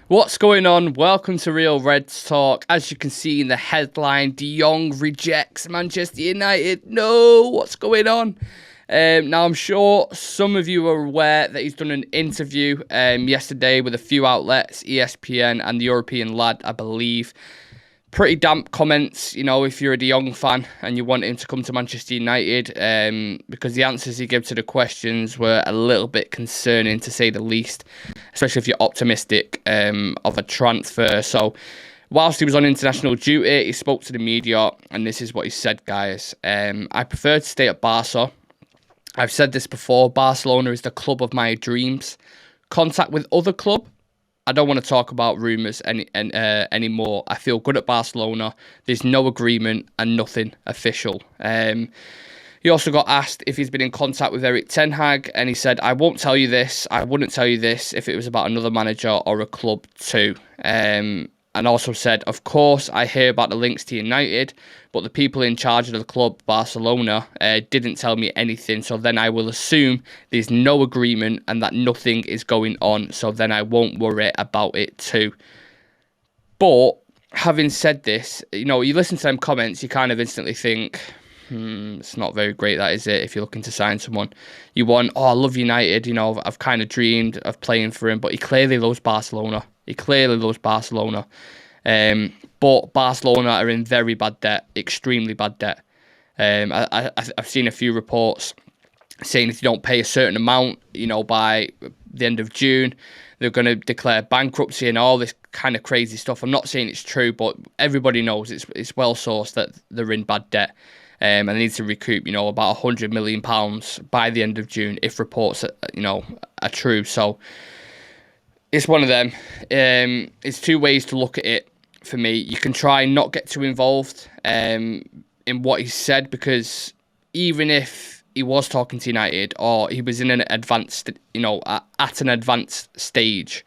What's going on? Welcome to Real Reds Talk. As you can see in the headline, De Jong rejects Manchester United. No, what's going on? Now, I'm sure some of you are aware that he's done an interview yesterday with a few outlets, ESPN and the European Lad, I believe. Pretty damp comments, if you're a De Jong fan and you want him to come to Manchester United, because the answers he gave to the questions were a little bit concerning, to say the least, especially if you're optimistic of a transfer. So, whilst he was on international duty, he spoke to the media, and this is what he said, guys. I prefer to stay at Barca. I've said this before, Barcelona is the club of my dreams. Contact with other club, I don't want to talk about rumours anymore. I feel good at Barcelona. There's no agreement and nothing official. He also got asked if he's been in contact with Erik ten Hag, and he said, I won't tell you this. I wouldn't tell you this if it was about another manager or a club too. And also said, of course, I hear about the links to United, but the people in charge of the club, Barcelona, didn't tell me anything. So then I will assume there's no agreement and that nothing is going on. So then I won't worry about it too. But having said this, you listen to them comments, you kind of instantly think, it's not very great, that is it, if you're looking to sign someone. You want, I love United, I've kind of dreamed of playing for him, but he clearly loves Barcelona. But Barcelona are in very bad debt, extremely bad debt. I've seen a few reports saying if you don't pay a certain amount, by the end of June, they're going to declare bankruptcy and all this kind of crazy stuff. I'm not saying it's true, but everybody knows it's well sourced that they're in bad debt. And they need to recoup, about £100 million by the end of June if reports, are true. So it's one of them. It's two ways to look at it for me. You can try and not get too involved in what he said, because even if he was talking to United or he was in an advanced, at an advanced stage,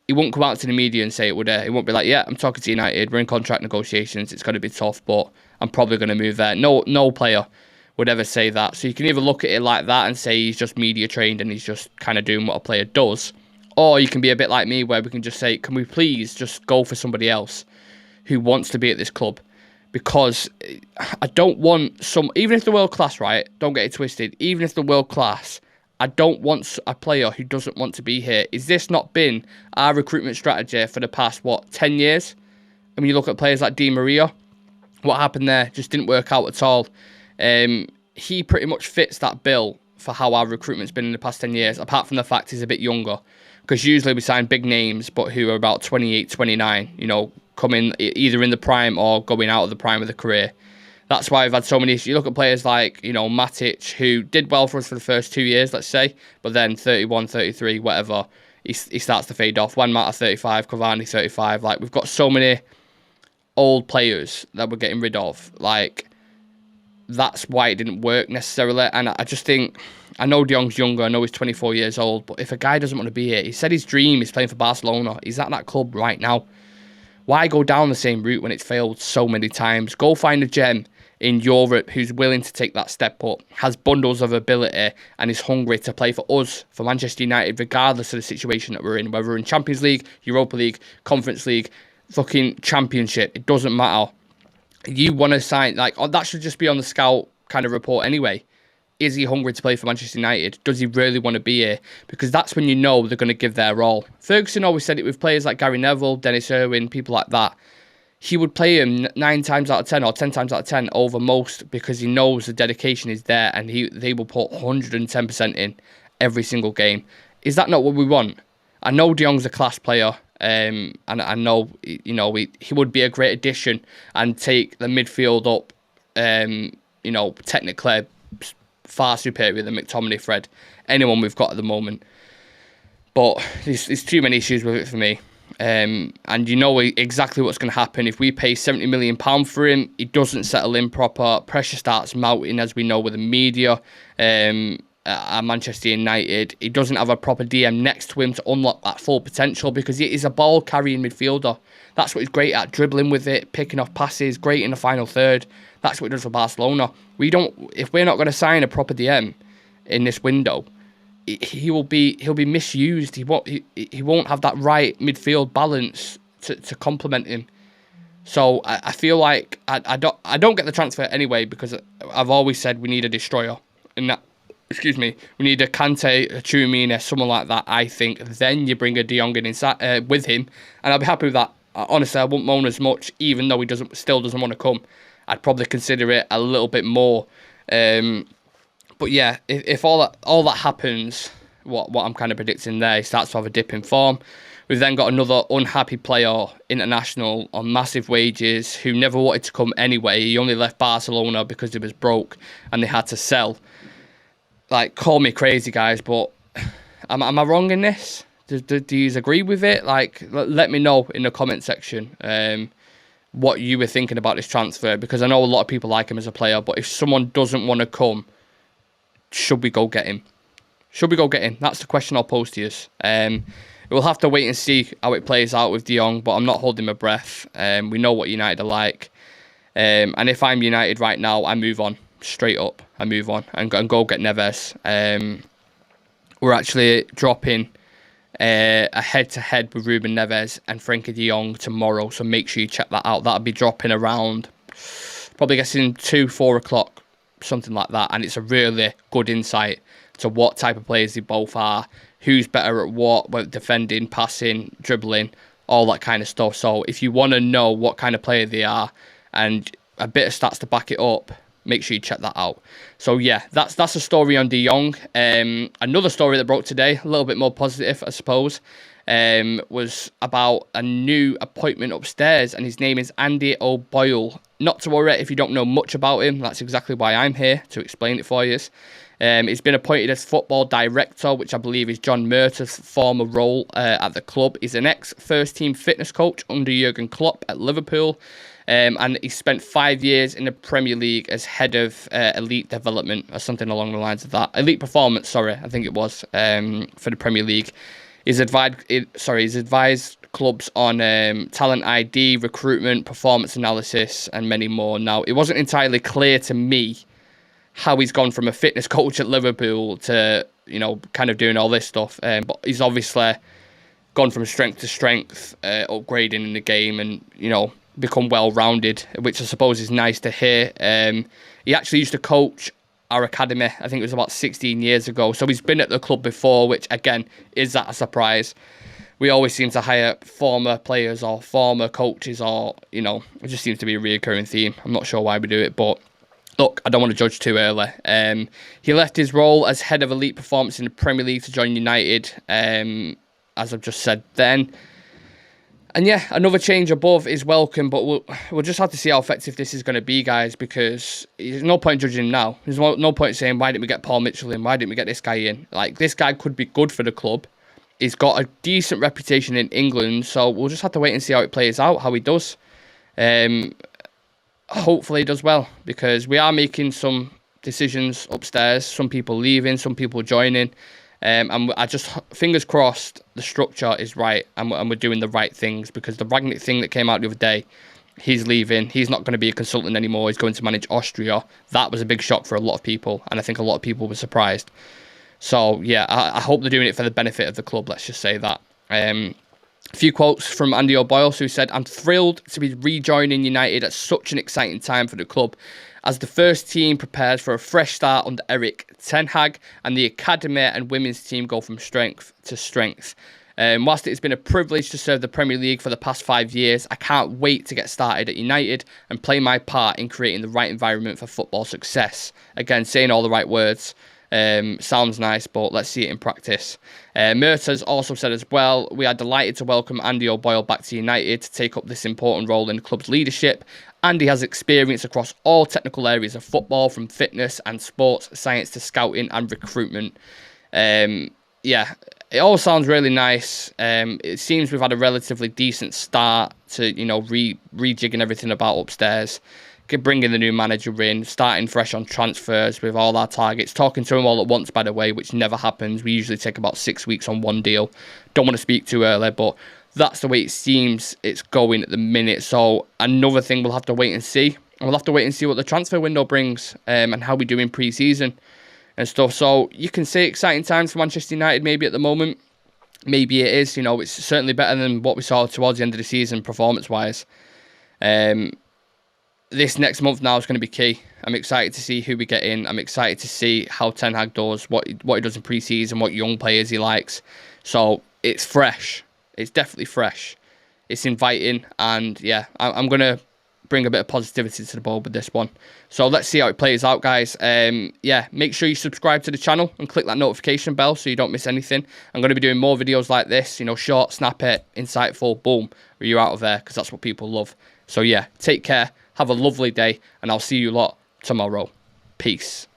he won't come out to the media and say it, would he? He won't be like, yeah, I'm talking to United, we're in contract negotiations, it's going to be tough, but I'm probably going to move there. No player would ever say that. So you can either look at it like that and say he's just media trained and he's just kind of doing what a player does, or you can be a bit like me where we can just say, can we please just go for somebody else who wants to be at this club? Because I don't want even if they're world class, right? Don't get it twisted. Even if they're world class, I don't want a player who doesn't want to be here. Is this not been our recruitment strategy for the past, 10 years? I mean, you look at players like Di Maria, what happened there just didn't work out at all. He pretty much fits that bill for how our recruitment's been in the past 10 years, apart from the fact he's a bit younger. Because usually we sign big names, but who are about 28, 29, coming either in the prime or going out of the prime of the career. That's why I've had so many issues. You look at players like, Matic, who did well for us for the first 2 years, let's say, but then 31, 33, whatever, he starts to fade off. Juan Mata, 35, Cavani, 35. Like, we've got so many old players that we're getting rid of. Like, that's why it didn't work necessarily. And I just think, I know De Jong's younger, I know he's 24 years old, but if a guy doesn't want to be here, he said his dream is playing for Barcelona. He's at that club right now. Why go down the same route when it's failed so many times? Go find a gem in Europe who's willing to take that step up, has bundles of ability, and is hungry to play for us, for Manchester United, regardless of the situation that we're in. Whether we're in Champions League, Europa League, Conference League, fucking Championship, it doesn't matter. You want to sign, that should just be on the scout kind of report anyway. Is he hungry to play for Manchester United? Does he really want to be here? Because that's when you know they're going to give their all. Ferguson always said it with players like Gary Neville, Dennis Irwin, people like that. He would play him 9 times out of 10 or 10 times out of 10 over most, because he knows the dedication is there and they will put 110% in every single game. Is that not what we want? I know De Jong's a class player, and I know he would be a great addition and take the midfield up, technically far superior than McTominay, Fred, anyone we've got at the moment. But there's too many issues with it for me. And you know exactly what's going to happen. If we pay £70 million for him, he doesn't settle in proper. Pressure starts mounting, as we know, with the media at Manchester United. He doesn't have a proper DM next to him to unlock that full potential, because he is a ball-carrying midfielder. That's what he's great at, dribbling with it, picking off passes, great in the final third. That's what he does for Barcelona. If we're not going to sign a proper DM in this window, he'll be misused. He won't have that right midfield balance to complement him. So I feel like I don't get the transfer anyway, because I've always said we need a destroyer, and that, excuse me, we need a Kante, a Tchouaméni, someone like that. I think then you bring a De Jong in inside with him, and I'll be happy with that. Honestly, I won't moan as much, even though he still doesn't want to come. I'd probably consider it a little bit more. But yeah, if all that happens, what I'm kind of predicting there, he starts to have a dip in form. We've then got another unhappy player, international, on massive wages, who never wanted to come anyway. He only left Barcelona because he was broke and they had to sell. Like, call me crazy, guys, but am I wrong in this? Do you agree with it? Like, let me know in the comment section what you were thinking about this transfer, because I know a lot of people like him as a player, but if someone doesn't want to come, should we go get him? Should we go get him? That's the question I'll pose to you. We'll have to wait and see how it plays out with De Jong, but I'm not holding my breath. We know what United are like. And if I'm United right now, I move on. Straight up, I move on and go get Neves. We're actually dropping a head-to-head with Ruben Neves and Frenkie de Jong tomorrow, so make sure you check that out. That'll be dropping around, probably guessing 2-4 o'clock, something like that, and it's a really good insight to what type of players they both are, who's better at what, whether defending, passing, dribbling, all that kind of stuff. So if you want to know what kind of player they are and a bit of stats to back it up, make sure you check that out. So yeah, that's a story on De Jong. Another story that broke today, a little bit more positive, I suppose, was about a new appointment upstairs, and his name is Andy O'Boyle. Not to worry if you don't know much about him, that's exactly why I'm here, to explain it for you. He's been appointed as football director, which I believe is John Murtaugh's former role at the club. He's an ex-first team fitness coach under Jurgen Klopp at Liverpool. And he spent 5 years in the Premier League as head of elite development, or something along the lines of that. Elite performance, sorry, I think it was, for the Premier League. He's advised clubs on talent ID, recruitment, performance analysis, and many more. Now, it wasn't entirely clear to me how he's gone from a fitness coach at Liverpool to, kind of doing all this stuff. But he's obviously gone from strength to strength, upgrading in the game, and, become well-rounded, which I suppose is nice to hear. He actually used to coach our academy, I think it was about 16 years ago. So he's been at the club before, which, again, is that a surprise? We always seem to hire former players or former coaches, or, it just seems to be a reoccurring theme. I'm not sure why we do it, but look, I don't want to judge too early. He left his role as head of elite performance in the Premier League to join United, as I've just said then. And yeah, another change above is welcome, but we'll just have to see how effective this is going to be, guys, because there's no point judging him now. There's no point saying, why didn't we get Paul Mitchell in? Why didn't we get this guy in? Like, this guy could be good for the club. He's got a decent reputation in England, so we'll just have to wait and see how it plays out, how he does. Hopefully he does well, because we are making some decisions upstairs, some people leaving, some people joining. And I just, fingers crossed, the structure is right and we're doing the right things, because the Rangnick thing that came out the other day, he's leaving. He's not going to be a consultant anymore. He's going to manage Austria. That was a big shock for a lot of people, and I think a lot of people were surprised. So, yeah, I hope they're doing it for the benefit of the club, let's just say that. A few quotes from Andy O'Boyle, who said, "I'm thrilled to be rejoining United at such an exciting time for the club, as the first team prepares for a fresh start under Erik ten Hag, and the academy and women's team go from strength to strength. Whilst it has been a privilege to serve the Premier League for the past 5 years, I can't wait to get started at United and play my part in creating the right environment for football success." Again, saying all the right words. Sounds nice, but let's see it in practice. Murtaugh's also said as well, "We are delighted to welcome Andy O'Boyle back to United to take up this important role in the club's leadership. Andy has experience across all technical areas of football, from fitness and sports science to scouting and recruitment." Yeah, it all sounds really nice. It seems we've had a relatively decent start to, rejigging everything about upstairs. Bringing the new manager in, starting fresh on transfers with all our targets, talking to them all at once, by the way, which never happens. We usually take about 6 weeks on one deal. Don't want to speak too early, but that's the way it seems it's going at the minute. So another thing we'll have to wait and see. And we'll have to wait and see what the transfer window brings, and how we do in pre-season. and stuff. So you can say exciting times for Manchester United maybe at the moment. Maybe it is, you know, it's certainly better than what we saw towards the end of the season performance-wise. This next month now is going to be key. I'm excited to see who we get in. I'm excited to see how Ten Hag does, what he does in pre-season, what young players he likes. So it's fresh. It's definitely fresh. It's inviting, and yeah, I'm going to bring a bit of positivity to the board with this one. So let's see how it plays out, guys. Yeah, make sure you subscribe to the channel and click that notification bell so you don't miss anything. I'm going to be doing more videos like this, you know, short, snappy, insightful, boom, you're out of there, because that's what people love. So yeah, take care, have a lovely day, and I'll see you lot tomorrow. Peace.